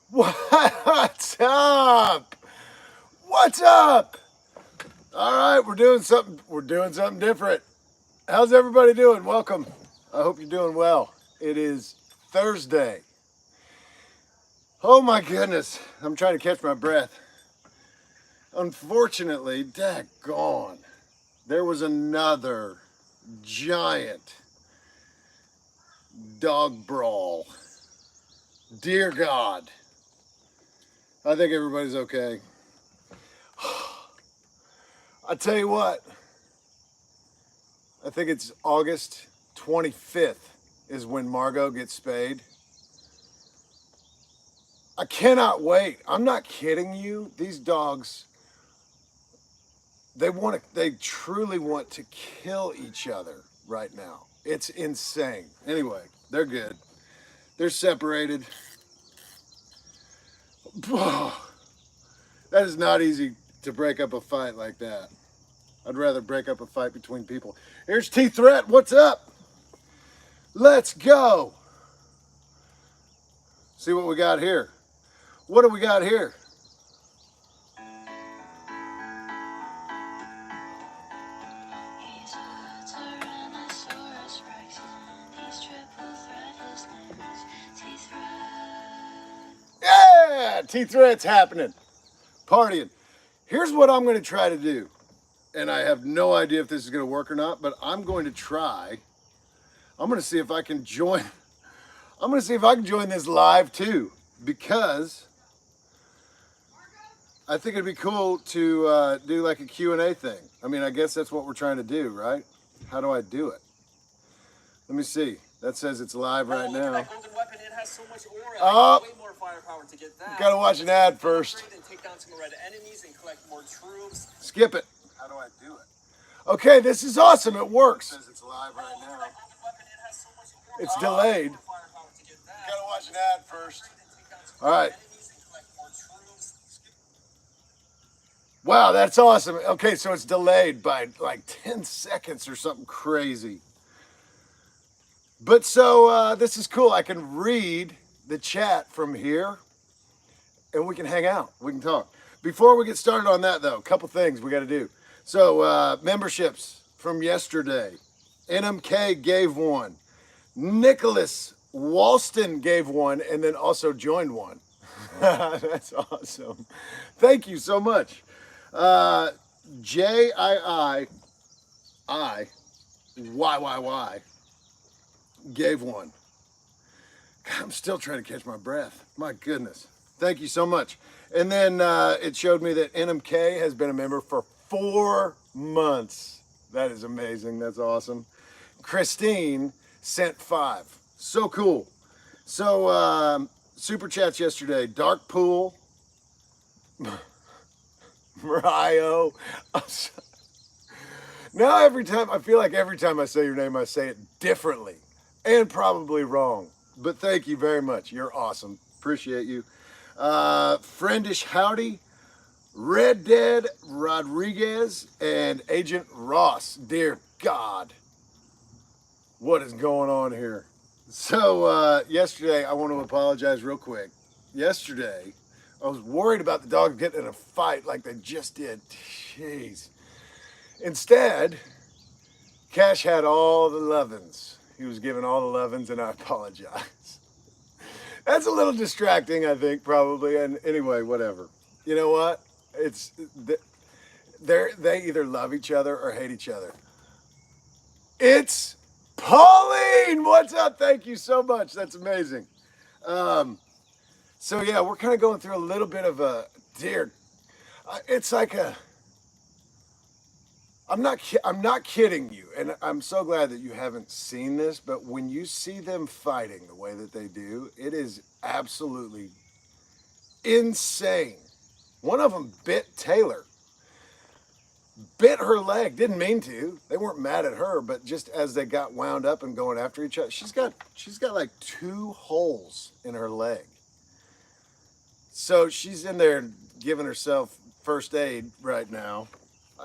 What's up? What's up? All right, we're doing something different. How's everybody doing? Welcome. I hope you're doing well. It is Thursday. Oh my goodness. I'm trying to catch my breath. Unfortunately, daggone, there was another giant dog brawl. Dear God. I think everybody's okay. I tell you what, I think it's August 25th is when Margot gets spayed. I cannot wait. I'm not kidding you. These dogs, they truly want to kill each other right now. It's insane. Anyway, they're good. They're separated. That is not easy to break up a fight like that. I'd rather break up a fight between people. Here's T-Threat. What's up? Let's go. See what we got here. What do we got here? Yeah, T-Threat's happening. Partying. Here's what I'm going to try to do. And I have no idea if this is going to work or not, but I'm going to try. I'm going to see if I can join. I'm going to see if I can join this live too, because I think it'd be cool to do like a Q&A thing. I mean, I guess that's what we're trying to do, right? How do I do it? Let me see. That says it's live right now. That golden weapon, it has so much aura. Oh, way more firepower to get that. Gotta watch an ad first. Take down some red enemies and collect more troops. Skip it. How do I do it? Okay, this is awesome. It works. It says it's live right now. It's delayed. Gotta watch an ad first. All right. Wow, that's awesome. Okay, so it's delayed by like 10 seconds or something crazy. But so this is cool. I can read the chat from here and we can hang out. We can talk. Before we get started on that, though, a couple things we got to do. So memberships from yesterday. NMK gave one. Nicholas Walston gave one and then also joined one. That's awesome. Thank you so much. JIIYYY gave one. God, I'm still trying to catch my breath. My goodness. Thank you so much. And then it showed me that NMK has been a member for 4 months. That is amazing. That's awesome. Christine sent 5. So cool. So super chats yesterday. Dark Pool. Mario. Now I feel like every time I say your name, I say it differently and probably wrong. But thank you very much. You're awesome. Appreciate you. Friendish Howdy, Red Dead Rodriguez, and Agent Ross. Dear God, what is going on here? So yesterday, I want to apologize real quick. Yesterday, I was worried about the dogs getting in a fight like they just did. Jeez. Instead, Cash had all the lovin's. He was giving all the lovin's, and I apologize. That's a little distracting, I think, probably. And anyway, whatever. You know what? They either love each other or hate each other. It's Pauline! What's up? Thank you so much. That's amazing. So yeah, we're kind of going through a little bit of a it's like a. I'm not kidding you, and I'm so glad that you haven't seen this. But when you see them fighting the way that they do, it is absolutely insane. One of them bit Taylor. Bit her leg. Didn't mean to. They weren't mad at her, but just as they got wound up and going after each other, she's got like 2 holes in her leg. So she's in there giving herself first aid right now.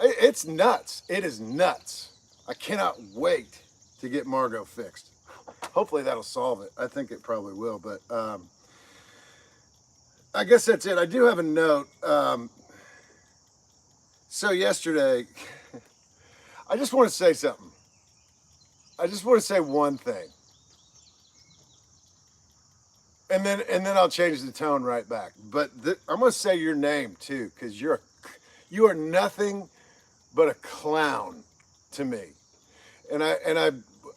It's nuts. It is nuts. I cannot wait to get Margot fixed. Hopefully that'll solve it. I think it probably will, but I guess that's it. I do have a note. So yesterday, I just want to say something. I just want to say one thing. And then I'll change the tone right back. But I'm going to say your name too, because you are nothing but a clown to me. And I,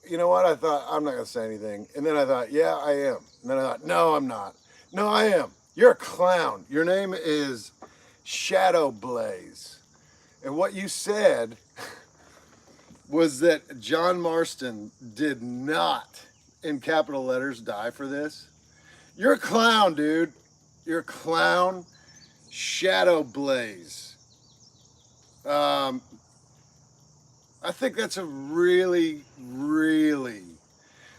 you know what? I thought I'm not going to say anything. And then I thought, yeah, I am. And then I thought, no, I'm not. No, I am. You're a clown. Your name is Shadow Blaze. And what you said was that John Marston did not, in capital letters, die for this. You're a clown, dude. You're a clown. Shadow Blaze. I think that's a really,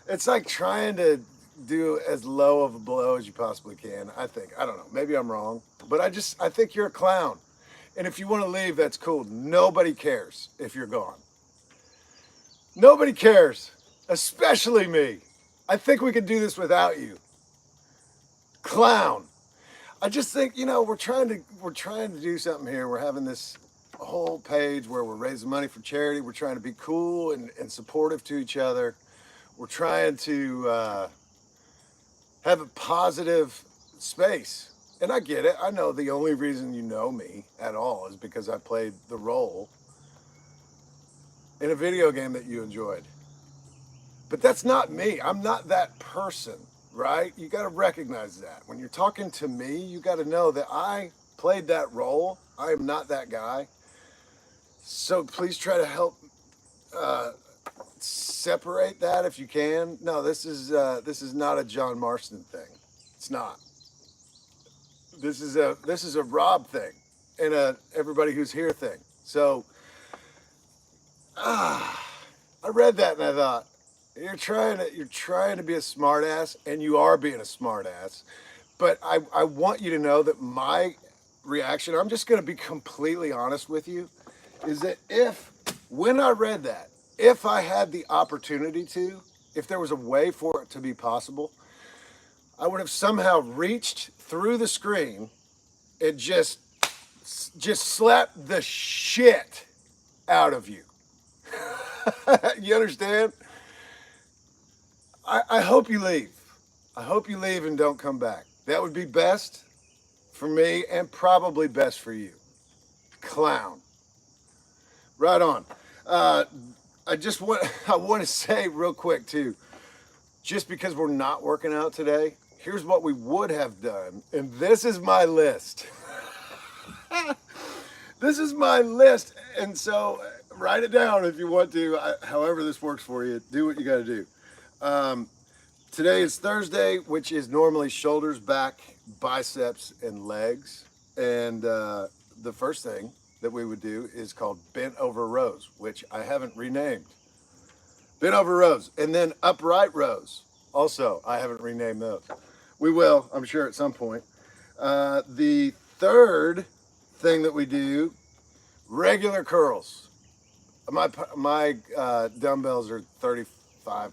it's like trying to do as low of a blow as you possibly can. I think. I don't know. Maybe I'm wrong. But I think you're a clown. And if you want to leave, that's cool. Nobody cares if you're gone. Nobody cares. Especially me. I think we could do this without you. Clown. I just think, we're trying to do something here. We're having this whole page where we're raising money for charity. We're trying to be cool and supportive to each other. We're trying to have a positive space. And I get it. I know the only reason you know me at all is because I played the role in a video game that you enjoyed. But that's not me. I'm not that person, right? You got to recognize that. When you're talking to me, you got to know that I played that role. I am not that guy. So please try to help separate that if you can. No, this is not a John Marston thing. It's not. This is a Rob thing and a everybody who's here thing. So I read that and I thought, you're trying to be a smart ass, and you are being a smart ass. But I want you to know that my reaction, I'm just going to be completely honest with you, is that when I read that, if I had the opportunity to, if there was a way for it to be possible, I would have somehow reached through the screen and just slapped the shit out of you. You understand? I hope you leave. I hope you leave and don't come back. That would be best for me and probably best for you. Clown. Right on. I want to say real quick too, just because we're not working out today, here's what we would have done. And this is my list. This is my list. And so write it down if you want to. However this works for you, do what you got to do. Today is Thursday, which is normally shoulders, back, biceps, and legs. And the first thing that we would do is called bent over rows, which I haven't renamed. Bent over rows. And then upright rows. Also, I haven't renamed those. We will, I'm sure, at some point. The third thing that we do, regular curls. My dumbbells are 35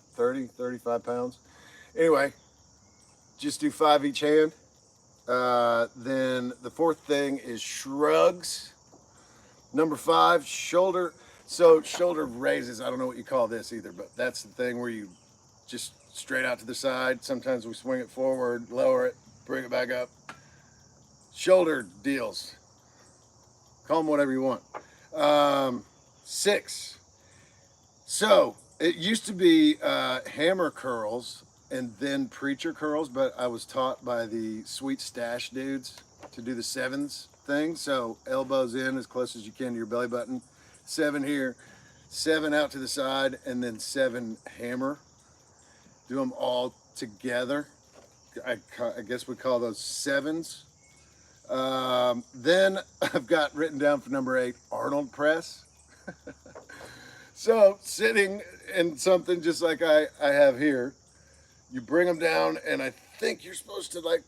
pounds. Anyway, just do 5 each hand. Then the fourth thing is shrugs. Number 5, shoulder. So shoulder raises, I don't know what you call this either, but that's the thing where you just straight out to the side. Sometimes we swing it forward, lower it, bring it back up. Shoulder deals. Call them whatever you want. 6. So it used to be hammer curls and then preacher curls, but I was taught by the sweet stash dudes to do the 7s thing. So elbows in as close as you can to your belly button. 7 here, 7 out to the side, and then 7 hammer. Do them all together. I guess we call those 7s. Then I've got written down for number 8, Arnold press. So sitting in something just like I have here, you bring them down, and I think you're supposed to like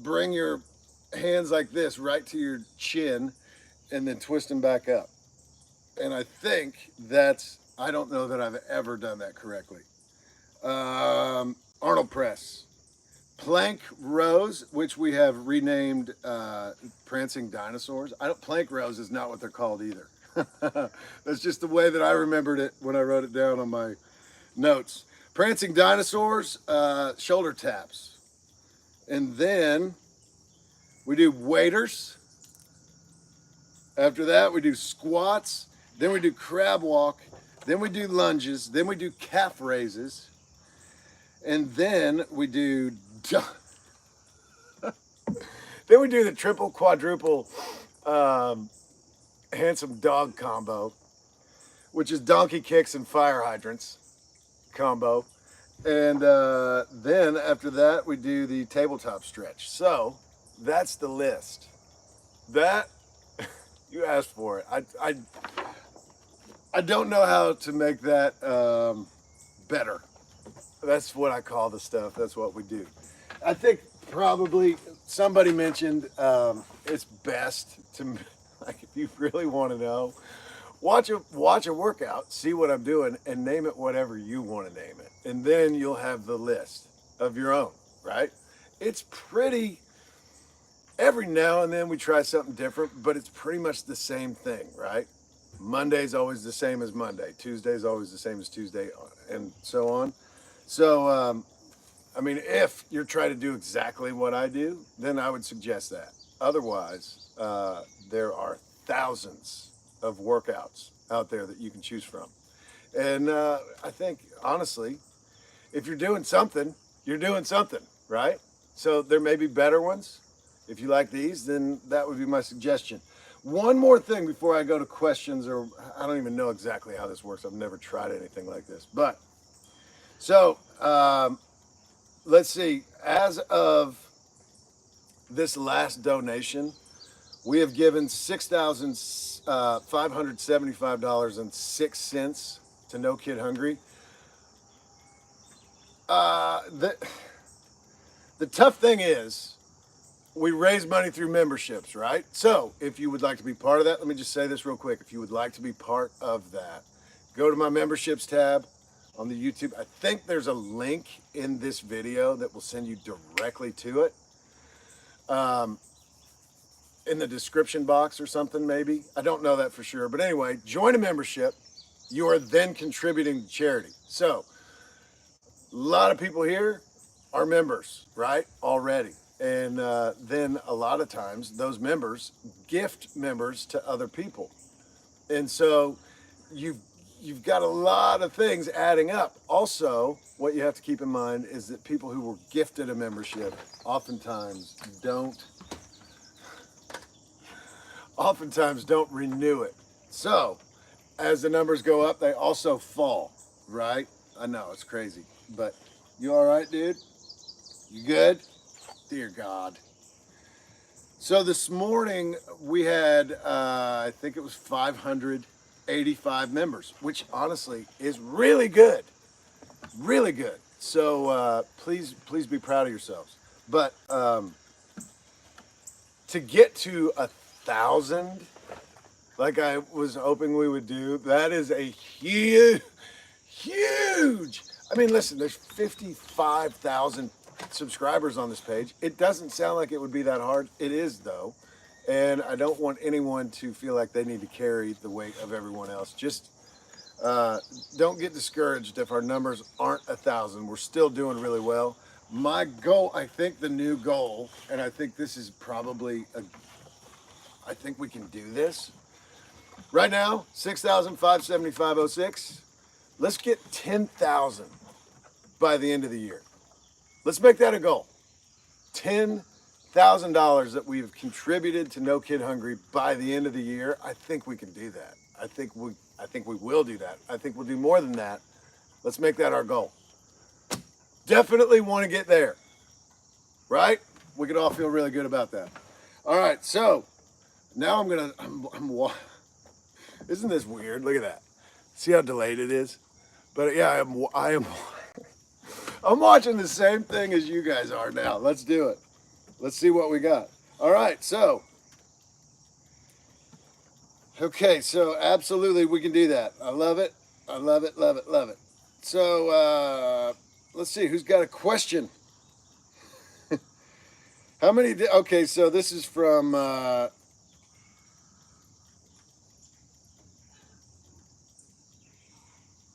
bring your hands like this right to your chin and then twist them back up. And I think that's I don't know that I've ever done that correctly. Arnold press. Plank rows, which we have renamed prancing dinosaurs. Plank rows is not what they're called either. That's just the way that I remembered it when I wrote it down on my notes. Prancing dinosaurs, shoulder taps. And then we do waders. After that, we do squats. Then we do crab walk. Then we do lunges. Then we do calf raises. And then we do the triple, quadruple, handsome dog combo, which is donkey kicks and fire hydrants combo. And then after that, we do the tabletop stretch. So that's the list. That, you asked for it. I don't know how to make that better. That's what I call the stuff. That's what we do. I think probably somebody mentioned it's best to, like, if you really want to know, watch a workout, see what I'm doing, and name it whatever you want to name it. And then you'll have the list of your own, right? It's pretty, every now and then we try something different, but it's pretty much the same thing, right? Monday's always the same as Monday. Tuesday's always the same as Tuesday, and so on. So, I mean, if you're trying to do exactly what I do, then I would suggest that. Otherwise, there are thousands of workouts out there that you can choose from. And I think, honestly, if you're doing something, you're doing something, right? So there may be better ones. If you like these, then that would be my suggestion. One more thing before I go to questions, or I don't even know exactly how this works. I've never tried anything like this. But, so, let's see. As of this last donation, we have given $6,575.06 to No Kid Hungry. The tough thing is, we raise money through memberships, right? So if you would like to be part of that, let me just say this real quick. If you would like to be part of that, go to my memberships tab on the YouTube. I think there's a link in this video that will send you directly to it. In the description box or something, maybe. I don't know that for sure. But anyway, join a membership. You are then contributing to charity. So a lot of people here are members, right? Already. And then a lot of times those members gift members to other people. And so you've got a lot of things adding up. Also, what you have to keep in mind is that people who were gifted a membership oftentimes don't renew it. So as the numbers go up, they also fall, right? I know, it's crazy. But you all right, dude? You good? Dear God. So this morning we had, I think it was 585 members, which honestly is really good. Really good. So please be proud of yourselves. But to get to 1,000, like I was hoping we would do, that is a huge. I mean, listen, there's 55,000 subscribers on this page. It doesn't sound like it would be that hard. It is, though. And I don't want anyone to feel like they need to carry the weight of everyone else. Just don't get discouraged if our numbers aren't 1,000. We're still doing really well. My goal, I think the new goal, and I think this is probably I think we can do this. Right now, 6,575.06. Let's get 10,000 by the end of the year. Let's make that a goal. $10,000 that we've contributed to No Kid Hungry by the end of the year. I think we can do that. I think we will do that. I think we'll do more than that. Let's make that our goal. Definitely want to get there, right? We could all feel really good about that. All right, so now isn't this weird? Look at that. See how delayed it is? But yeah, I'm watching the same thing as you guys are now. Let's do it. Let's see what we got. All right, so. Okay, so absolutely we can do that. I love it. I love it, love it, love it. So let's see who's got a question. How many? Okay, so this is from.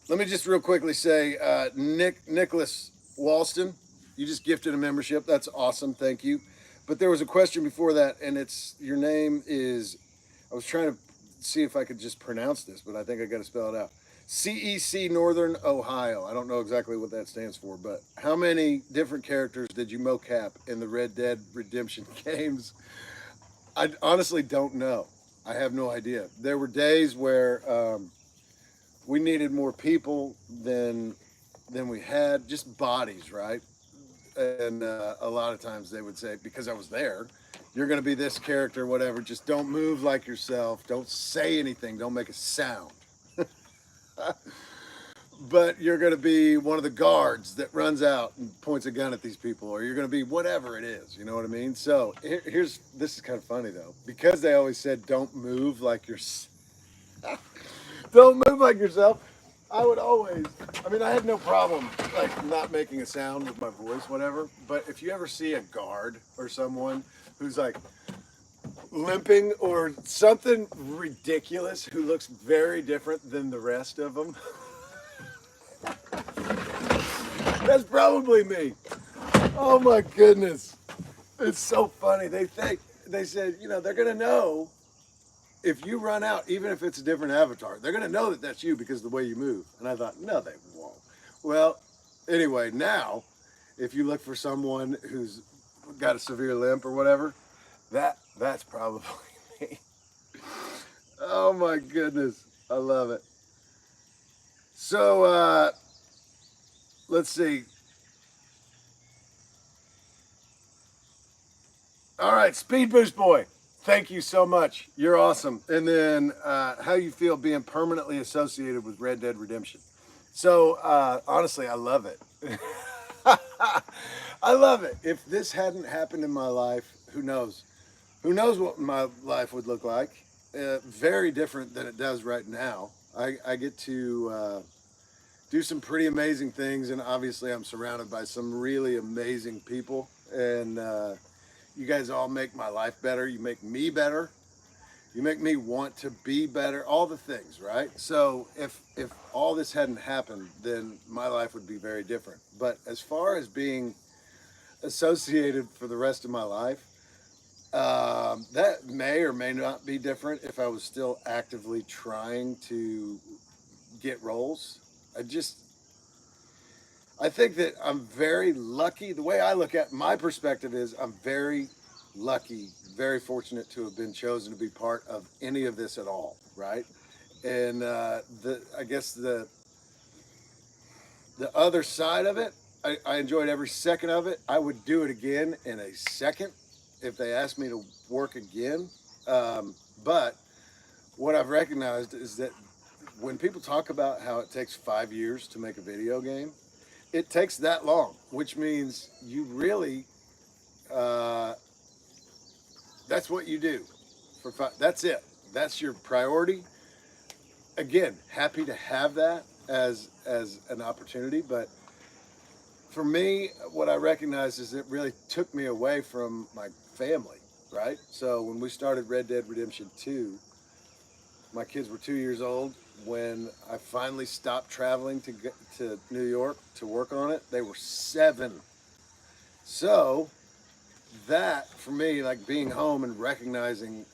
Let me just real quickly say, Nicholas Walston, you just gifted a membership. That's awesome. Thank you. But there was a question before that, and it's your name is. I was trying to see if I could just pronounce this, but I think I got to spell it out. CEC Northern Ohio. I don't know exactly what that stands for, but how many different characters did you mocap in the Red Dead Redemption games? I honestly don't know. I have no idea. There were days where we needed more people than we had, just bodies, right? And a lot of times they would say, because I was there, you're going to be this character, whatever. Just don't move like yourself. Don't say anything. Don't make a sound. But you're going to be one of the guards that runs out and points a gun at these people, or you're going to be whatever it is. You know what I mean? So here's this is kind of funny though, because they always said don't move like yourself. Don't move like yourself. I would always. I mean, I had no problem like not making a sound with my voice, whatever. But if you ever see a guard or someone who's like limping or something ridiculous, who looks very different than the rest of them, that's probably me. Oh my goodness, it's so funny. They said, you know, they're gonna know if you run out, even if it's a different avatar, they're gonna know that that's you because of the way you move. And I thought, no, they won't. Well, anyway, now if you look for someone who's got a severe limp or whatever, that's probably me. Oh my goodness, I love it. So let's see. All right, Speed Boost Boy. Thank you so much. You're awesome. And then how you feel being permanently associated with Red Dead Redemption. So honestly, I love it. I love it. If this hadn't happened in my life, who knows? Who knows what my life would look like? Very different than it does right now. I get to do some pretty amazing things, and obviously, I'm surrounded by some really amazing people. And you guys all make my life better. You make me better. You make me want to be better. All the things, right? So if all this hadn't happened, then my life would be very different. But as far as being associated for the rest of my life, that may or may not be different if I was still actively trying to get roles. I just I think that I'm very lucky. The way I look at my perspective is I'm very lucky, very fortunate to have been chosen to be part of any of this at all, right? And I guess the other side of it, I enjoyed every second of it. I would do it again in a second if they asked me to work again. But what I've recognized is that when people talk about how it takes 5 years to make a video game, it takes that long, which means you really, uh, that's what you do for five. That's it. That's your priority. Again, happy to have that as an opportunity, but for me, what I recognize is it really took me away from my family, right? So when we started Red Dead Redemption 2, my kids were 2 years old. When I finally stopped traveling to get to New York to work on it, they were 7. So that for me, like being home and recognizing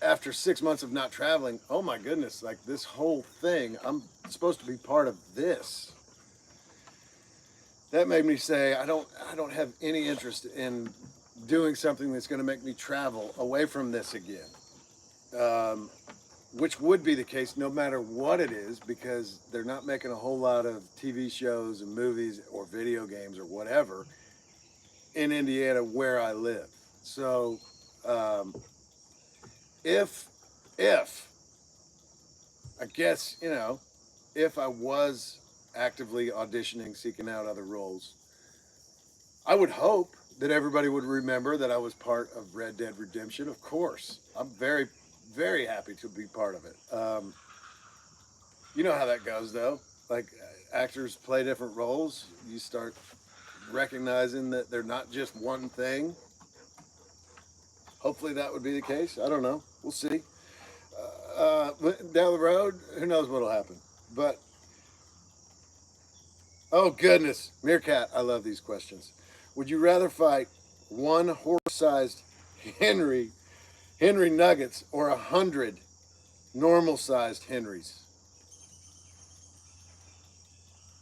after 6 months of not traveling, oh my goodness, like this whole thing, I'm supposed to be part of this. That made me say I don't have any interest in doing something that's going to make me travel away from this again. Um, which would be the case no matter what it is, because they're not making a whole lot of TV shows and movies or video games or whatever in Indiana where I live. So um, if if I guess if I was actively auditioning, seeking out other roles, I would hope that everybody would remember that I was part of Red Dead Redemption. Of course, I'm very, very happy to be part of it. You know how that goes, though. Like actors play different roles. You start recognizing that they're not just one thing. Hopefully, that would be the case. I don't know. We'll see. Down the road, who knows what'll happen? But oh goodness, Meerkat, I love these questions. Would you rather fight one horse-sized Henry Henry Nuggets or 100 normal-sized Henrys?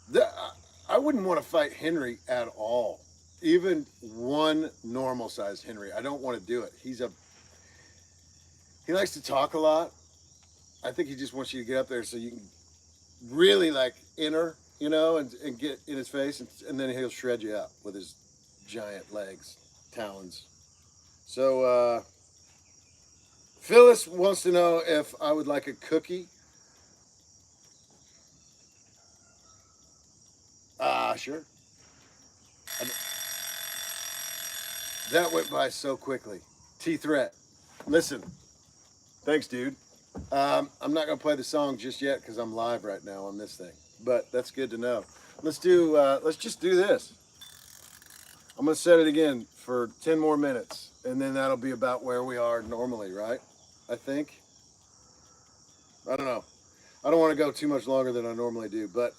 The, I wouldn't want to fight Henry at all. Even one normal-sized Henry, I don't want to do it. He likes to talk a lot. I think he just wants you to get up there so you can really like enter, and get in his face, and then he'll shred you up with his giant legs, talons. So Phyllis wants to know if I would like a cookie. Sure. That went by so quickly. T-Threat. Listen, thanks, dude. I'm not gonna play the song just yet because I'm live right now on this thing, but that's good to know. Let's just do this. I'm gonna set it again for 10 more minutes, and then that'll be about where we are normally, right? I think. I don't know. I don't want to go too much longer than I normally do, but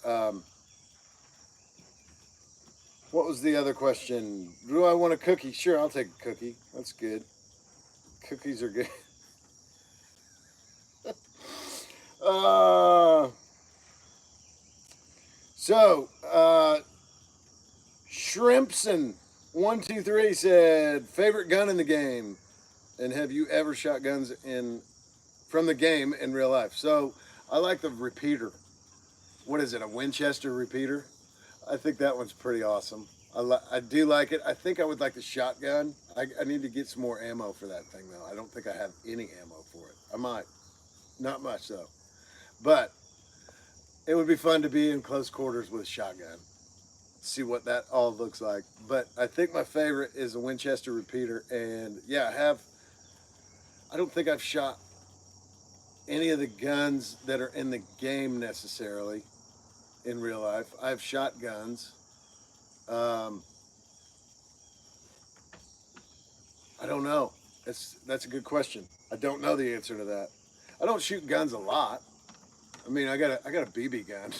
what was the other question? Do I want a cookie? Sure, I'll take a cookie. That's good. Cookies are good. uh, so, Shrimpson123 said, favorite gun in the game, and have you ever shot guns from the game in real life? So, I like the repeater. What is it? A Winchester repeater? I think that one's pretty awesome. I do like it. I think I would like the shotgun. I need to get some more ammo for that thing, though. I don't think I have any ammo for it. I might. Not much, though. But it would be fun to be in close quarters with a shotgun. See what that all looks like. But I think my favorite is a Winchester repeater. And yeah, I don't think I've shot any of the guns that are in the game necessarily in real life. I've shot guns. I don't know. That's a good question. I don't know the answer to that. I don't shoot guns a lot. I mean, I got a BB gun.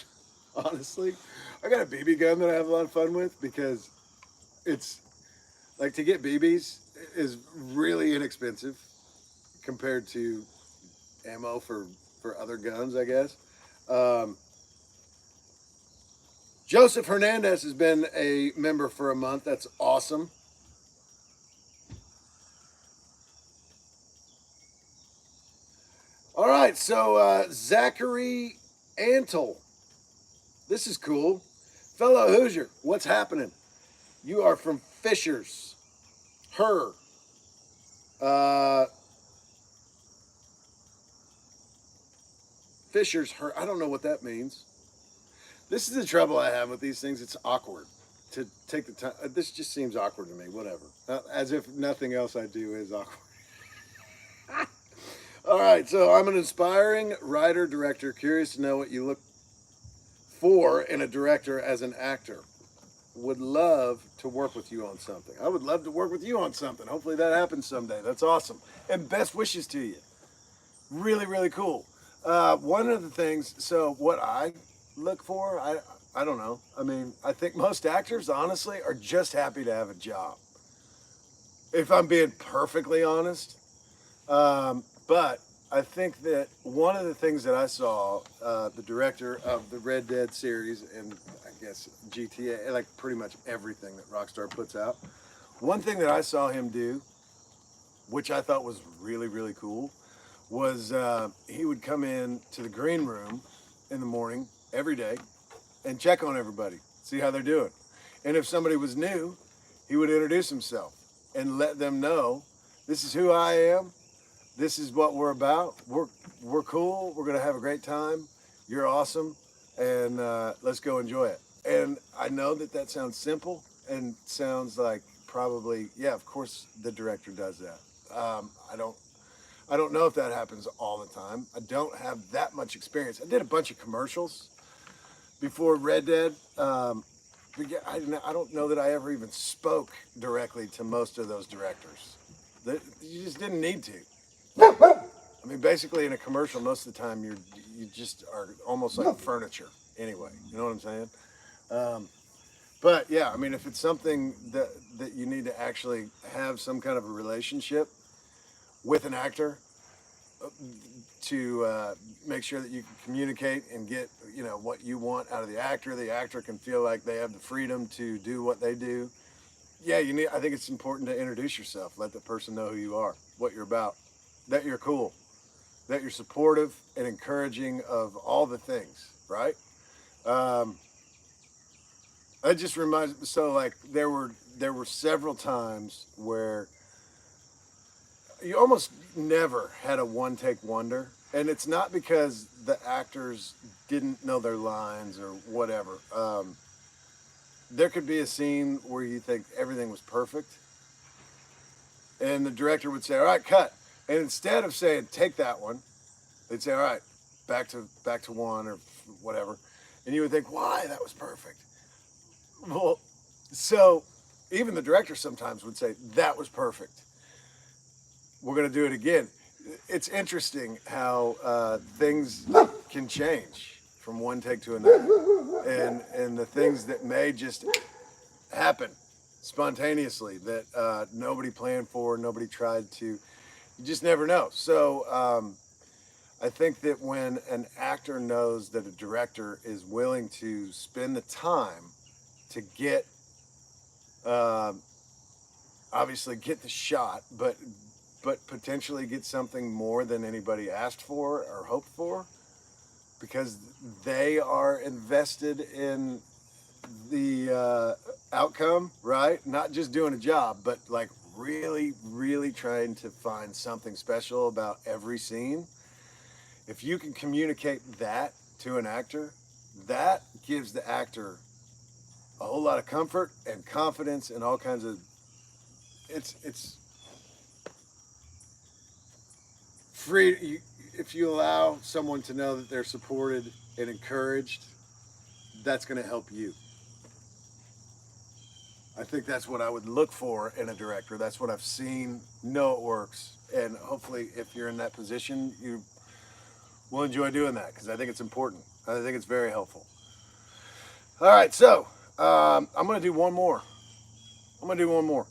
Honestly, I got a BB gun that I have a lot of fun with because it's like to get BBs is really inexpensive compared to ammo for other guns, I guess. Joseph Hernandez has been a member for a month. That's awesome. All right, so Zachary Antle. This is cool. Fellow Hoosier, what's happening? You are from Fishers. Her. Fishers, her. I don't know what that means. This is the trouble I have with these things. It's awkward to take the time. This just seems awkward to me. Whatever. As if nothing else I do is awkward. All right, so I'm an aspiring writer, director, curious to know what you look for in a director as an actor. Would love to work with you on something. I would love to work with you on something. Hopefully that happens someday. That's awesome. And best wishes to you. Really, really cool. One of the things, so what I look for, I don't know. I mean, I think most actors, honestly, are just happy to have a job. If I'm being perfectly honest. But I think that one of the things that I saw, the director of the Red Dead series and I guess GTA, like pretty much everything that Rockstar puts out, one thing that I saw him do, which I thought was really, really cool, was he would come in to the green room in the morning every day and check on everybody, see how they're doing. And if somebody was new, he would introduce himself and let them know, this is who I am. This is what we're about. We're cool. We're gonna have a great time. You're awesome, and let's go enjoy it. And I know that sounds simple and sounds like probably, yeah, of course the director does that. I don't know if that happens all the time. I don't have that much experience. I did a bunch of commercials before Red Dead. But yeah, I don't know that I ever even spoke directly to most of those directors. You just didn't need to. I mean, basically, in a commercial, most of the time you just are almost like furniture. Anyway, you know what I'm saying? Um, but yeah, I mean, if it's something that you need to actually have some kind of a relationship with an actor to make sure that you can communicate and get what you want out of the actor can feel like they have the freedom to do what they do. Yeah, I think it's important to introduce yourself, let the person know who you are, what you're about, that you're cool, that you're supportive and encouraging of all the things, right? um, that just reminds me. So like there were several times where you almost never had a one take wonder, and it's not because the actors didn't know their lines or whatever. There could be a scene where you think everything was perfect, and the director would say, "All right, cut," and instead of saying "take that one," they'd say, "All right, back to one," or whatever, and you would think, "Why? That was perfect." Well, so even the director sometimes would say, "That was perfect. We're going to do it again." It's interesting how things can change from one take to another, and the things that may just happen spontaneously that nobody planned for, nobody tried to. You just never know. So I think that when an actor knows that a director is willing to spend the time to get, uh, obviously get the shot, but potentially get something more than anybody asked for or hoped for, because they are invested in the outcome, right? Not just doing a job, but like really, really trying to find something special about every scene. If you can communicate that to an actor, that gives the actor a whole lot of comfort and confidence and all kinds of. It's free. If you allow someone to know that they're supported and encouraged, that's going to help you. I think that's what I would look for in a director. That's what I've seen. Know it works, and hopefully, if you're in that position, you will enjoy doing that, because I think it's important. I think it's very helpful. All right, so I'm going to do one more. I'm going to do one more.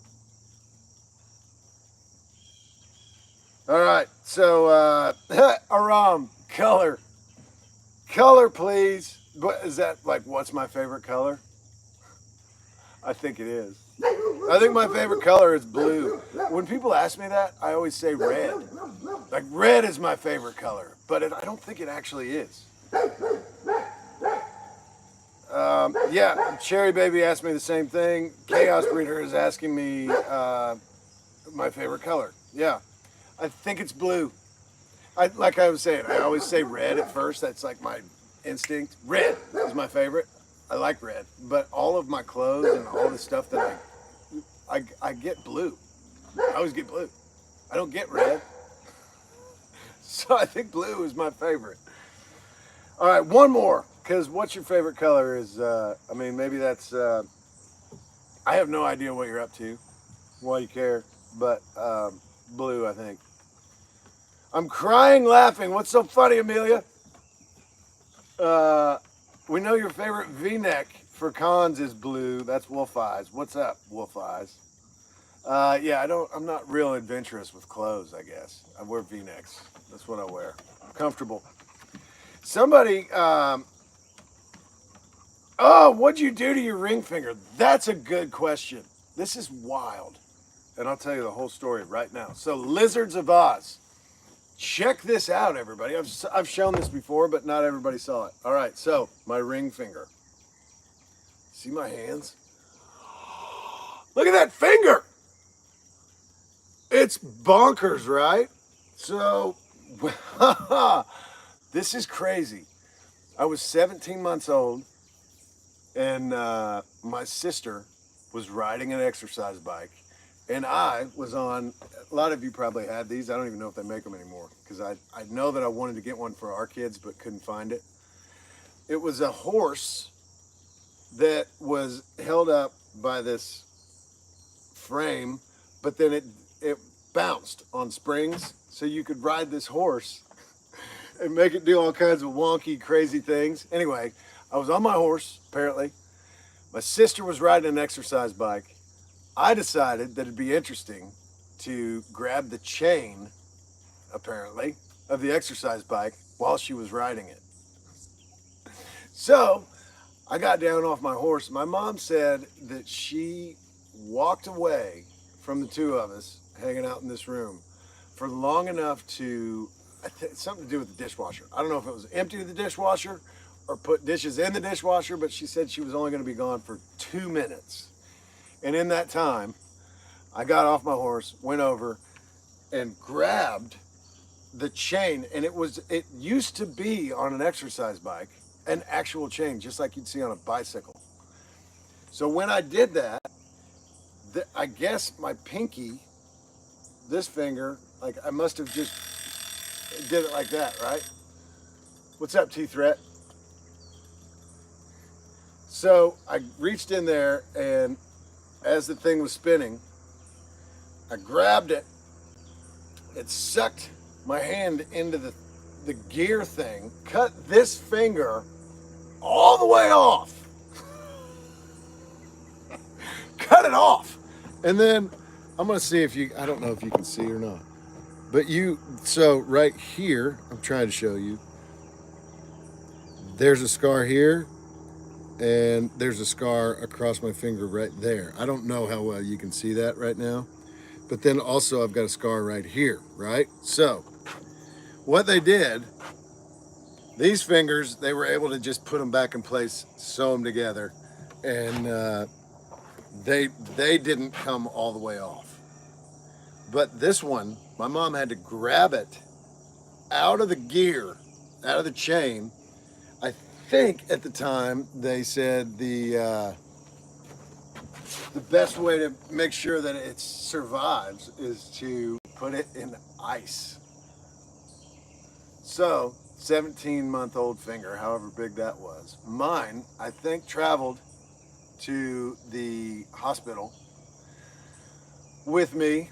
All right, so Aram, color. Color, please. What is that, like, what's my favorite color? I think it is. I think my favorite color is blue. When people ask me that, I always say red. Like, red is my favorite color, but I don't think it actually is. Yeah, Cherry Baby asked me the same thing. Chaos Breeder is asking me my favorite color. Yeah, I think it's blue. Like I was saying, I always say red at first. That's like my instinct. Red is my favorite. I like red, but all of my clothes and all the stuff that I get blue. I always get blue. I don't get red. So I think blue is my favorite. All right, one more. Because what's your favorite color is, I mean, maybe that's, I have no idea what you're up to, why you care, but blue, I think. I'm crying laughing. What's so funny, Amelia? We know your favorite V-neck for cons is blue. That's Wolf Eyes. What's up, Wolf Eyes? Yeah, I'm not real adventurous with clothes, I guess. I wear V-necks. That's what I wear. Comfortable. Somebody, oh, what'd you do to your ring finger? That's a good question. This is wild. And I'll tell you the whole story right now. So, Lizards of Oz. Check this out, everybody. I've shown this before, but not everybody saw it. All right, so my ring finger. See my hands? Look at that finger. It's bonkers, right? So, this is crazy. I was 17 months old, and my sister was riding an exercise bike, And I was on, a lot of you probably had these. I don't even know if they make them anymore because I know that I wanted to get one for our kids but couldn't find it. It was a horse that was held up by this frame, but then it bounced on springs, so you could ride this horse and make it do all kinds of wonky, crazy things. Anyway, I was on my horse, apparently. My sister was riding an exercise bike. I decided that it'd be interesting to grab the chain, apparently, of the exercise bike while she was riding it. So I got down off my horse. My mom said that she walked away from the two of us hanging out in this room for long enough to, something to do with the dishwasher. I don't know if it was empty the dishwasher or put dishes in the dishwasher, but she said she was only going to be gone for 2 minutes. And in that time, I got off my horse, went over, and grabbed the chain. And it used to be on an exercise bike, an actual chain, just like you'd see on a bicycle. So when I did that, I guess my pinky, this finger, like I must have just did it like that, right? What's up, T-Threat? So I reached in there, and as the thing was spinning, I grabbed it. It sucked my hand into the gear thing, cut this finger all the way off. Cut it off. And then I'm going to see if I don't know if you can see or not. But so right here, I'm trying to show you. There's a scar here, and there's a scar across my finger right there. I don't know how well you can see that right now. But then also I've got a scar right here, right? So what they did, these fingers, they were able to just put them back in place, sew them together, and they didn't come all the way off. But this one, my mom had to grab it out of the gear, out of the chain. I think at the time they said the best way to make sure that it survives is to put it in ice. So 17-month-old finger, however big that was. Mine, I think, traveled to the hospital with me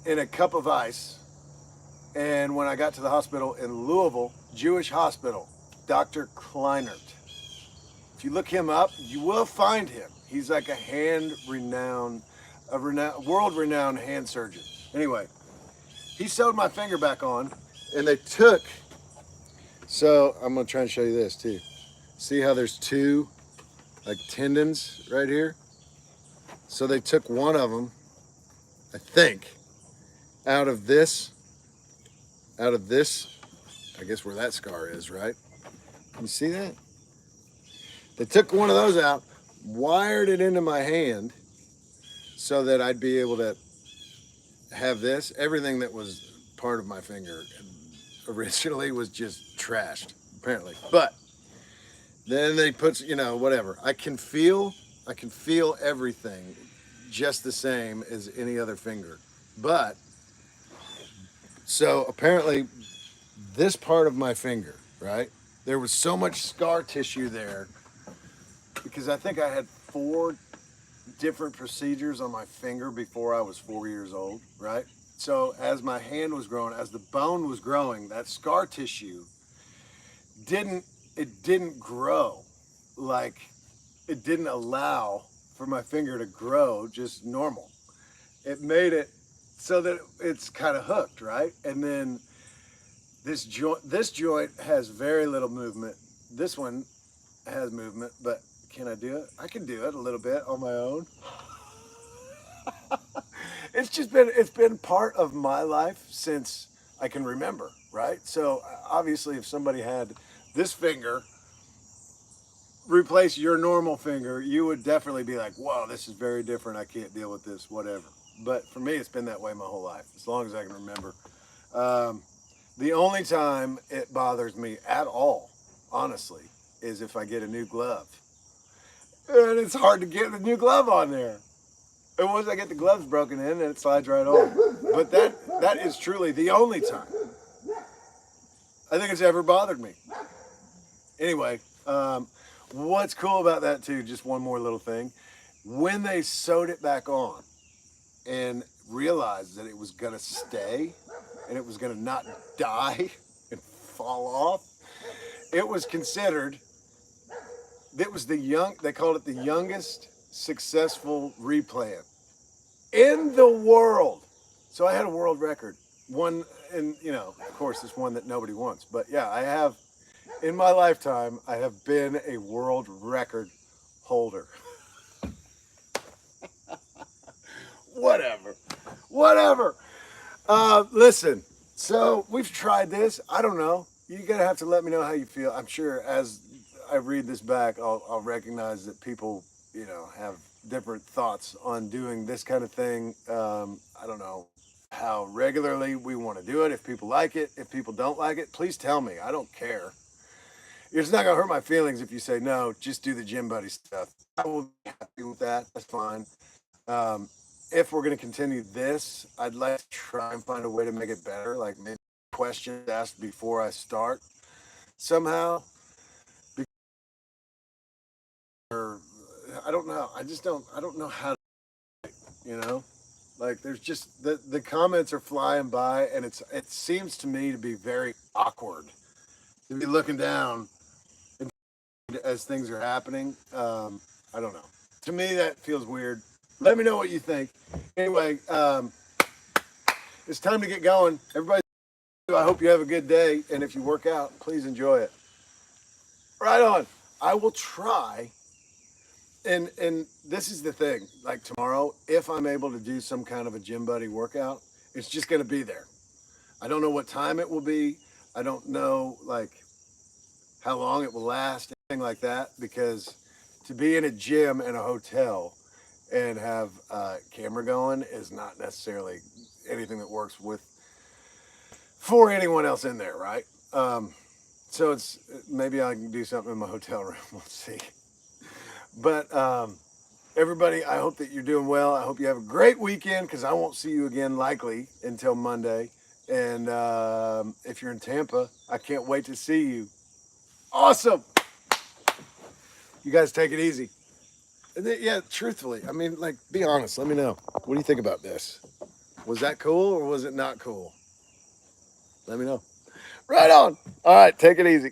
in a cup of ice. And when I got to the hospital in Louisville, Jewish hospital, Dr. Kleinert. If you look him up, you will find him. He's like a world-renowned hand surgeon. Anyway, he sewed my finger back on, and they took, so I'm gonna try and show you this too. See how there's two like tendons right here? So they took one of them, I think, out of this, I guess where that scar is, right? Can you see that? They took one of those out, wired it into my hand so that I'd be able to have this. Everything that was part of my finger originally was just trashed, apparently. But then they put, whatever. I can feel everything just the same as any other finger. But, so apparently this part of my finger, right? There was so much scar tissue there because I think I had 4 different procedures on my finger before I was 4 years old, right? So as my hand was growing, as the bone was growing, that scar tissue didn't grow. Like, it didn't allow for my finger to grow just normal. It made it so that it's kind of hooked, right? And then this joint has very little movement. This one has movement, but can I do it? I can do it a little bit on my own. It's been part of my life since I can remember, right? So obviously if somebody had this finger replace your normal finger, you would definitely be like, whoa, this is very different. I can't deal with this, whatever. But for me, it's been that way my whole life, as long as I can remember. The only time it bothers me at all, honestly, is if I get a new glove. And it's hard to get the new glove on there. And once I get the gloves broken in, then it slides right on. But that is truly the only time I think it's ever bothered me. Anyway, what's cool about that too, just one more little thing. When they sewed it back on and realized that it was gonna stay and it was gonna not die and fall off, it was considered, it was they called it the youngest successful replant in the world. So I had a world record. One, and of course, it's one that nobody wants. But yeah, I have, in my lifetime, I have been a world record holder. Whatever. Listen, so we've tried this. I don't know. You're going to have to let me know how you feel. I'm sure as I read this back, I'll recognize that people, have different thoughts on doing this kind of thing. I don't know how regularly we want to do it. If people like it, if people don't like it, please tell me. I don't care. It's not going to hurt my feelings if you say, no, just do the gym buddy stuff. I will be happy with that. That's fine. If we're going to continue this, I'd like to try and find a way to make it better. Like maybe questions asked before I start somehow. Or I don't know. I don't know how to, like there's just the comments are flying by and it seems to me to be very awkward to be looking down as things are happening. I don't know. To me, that feels weird. Let me know what you think. Anyway, it's time to get going. Everybody, I hope you have a good day. And if you work out, please enjoy it. Right on. I will try. And this is the thing. Like tomorrow, if I'm able to do some kind of a gym buddy workout, it's just going to be there. I don't know what time it will be. I don't know, like, how long it will last, anything like that, because to be in a gym in a hotel and have a camera going is not necessarily anything that works for anyone else in there, right? So it's maybe I can do something in my hotel room. We'll see. But everybody, I hope that you're doing well. I hope you have a great weekend because I won't see you again likely until Monday. And if you're in Tampa, I can't wait to see you. Awesome. You guys take it easy. And then, yeah, truthfully, I mean, like, be honest. Let me know. What do you think about this? Was that cool or was it not cool? Let me know. Right on. All right, take it easy.